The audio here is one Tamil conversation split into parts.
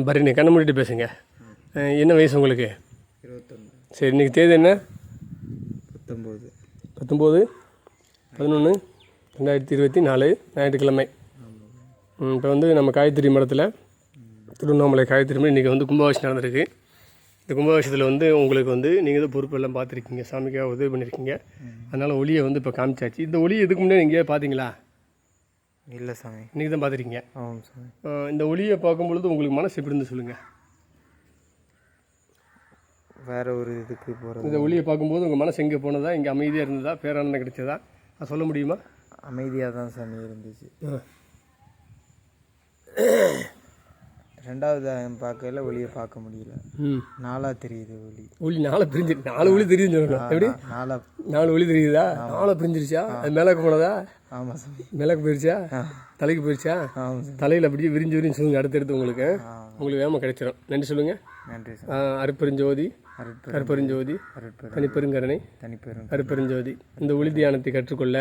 பரணி, கண்ணை மூடிட்டு பேசுங்க. என்ன வயசு உங்களுக்கு? 21. சரி, இன்றைக்கி தேதி என்ன? 19/11/2024 ஞாயிற்றுக்கிழமை. இப்போ வந்து நம்ம காயத்ரி மடத்தில் திருவண்ணாமலை காயத்ரி மடம் இன்றைக்கி வந்து கும்பாபிஷேகம் நடந்திருக்கு. இந்த கும்பாபிஷேகத்தில் வந்து உங்களுக்கு வந்து நீங்கள் தான் பொறுப்பெல்லாம் பார்த்துருக்கீங்க, சாமிக்காக உதவி பண்ணியிருக்கீங்க. அதனால் ஒளியை வந்து இப்போ காமிச்சாச்சு. இந்த ஒளியை இதுக்கு முன்னாடி எங்கேயா பார்த்தீங்களா? இல்லை சாமி, இன்றைக்கி தான் பார்த்துருக்கீங்க. ஆமாம் சாமி. இந்த ஒளியை பார்க்கும்பொழுது உங்களுக்கு மனசு எப்படி இருந்து சொல்லுங்கள். வேறு ஒரு இதுக்கு போகிறது. இந்த ஒளியை பார்க்கும்போது உங்கள் மனசு எங்கே போனதா, இங்கே அமைதியாக இருந்ததா, பேரானந்தம் கிடைச்சதா, அது சொல்ல முடியுமா? அமைதியாக தான் சாமி இருந்துச்சு. ரெண்டாவது பார்க்கல ஒளியை பார்க்க முடியல. நாளாக தெரியுது ஒளி நாளை பிரிஞ்சு 4 ஒளி தெரியுதுன்னு சொல்லணும். எப்படி 4 ஒளி தெரியுதா? நாளை பிரிஞ்சிருச்சா? அது மேலக்கு போனதா? ஆமாம் சாமி. மேலக்கு போயிடுச்சா? தலைக்கு போயிடுச்சா? தலையில் அப்படியே விரிஞ்சு விரிஞ்சு சொல்லுங்கள். அடுத்தடுத்து உங்களுக்கு வேகமாக கிடைச்சிடும். நன்றி சொல்லுங்கள். நன்றி சார். அருப்பெருஞ்சோதி, கருப்பெருஞ்சோதி, தனிப்பெருங்கருணை, அருப்பெருஞ்சோதி. இந்த ஒளி தியானத்தை கற்றுக்கொள்ள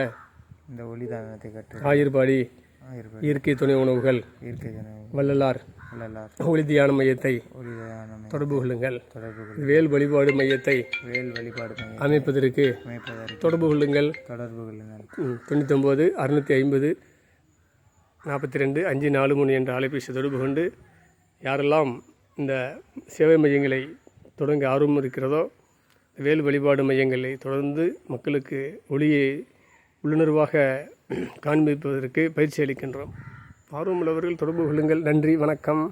ஆயிரபாடி இயற்கை துணை உணவுகள் வள்ளலார் ஒளி தியான மையத்தை தொடர்பு கொள்ளுங்கள். வேல் வழிபாடு மையத்தை அமைப்பதற்கு தொடர்பு கொள்ளுங்கள். 99 650 42 543 என்ற அலைபேசி தொடர்பு கொண்டு யாரெல்லாம் இந்த சேவை மையங்களை தொடங்க ஆர்வம் இருக்கிறதோ, வேல் வழிபாடு மையங்களை தொடர்ந்து மக்களுக்கு ஒளியை உள்ளுணர்வாக காண்பிப்பதற்கு பயிற்சி அளிக்கின்றோம். ஆர்வமுள்ளவர்கள் தொடர்பு கொள்ளுங்கள். நன்றி, வணக்கம்.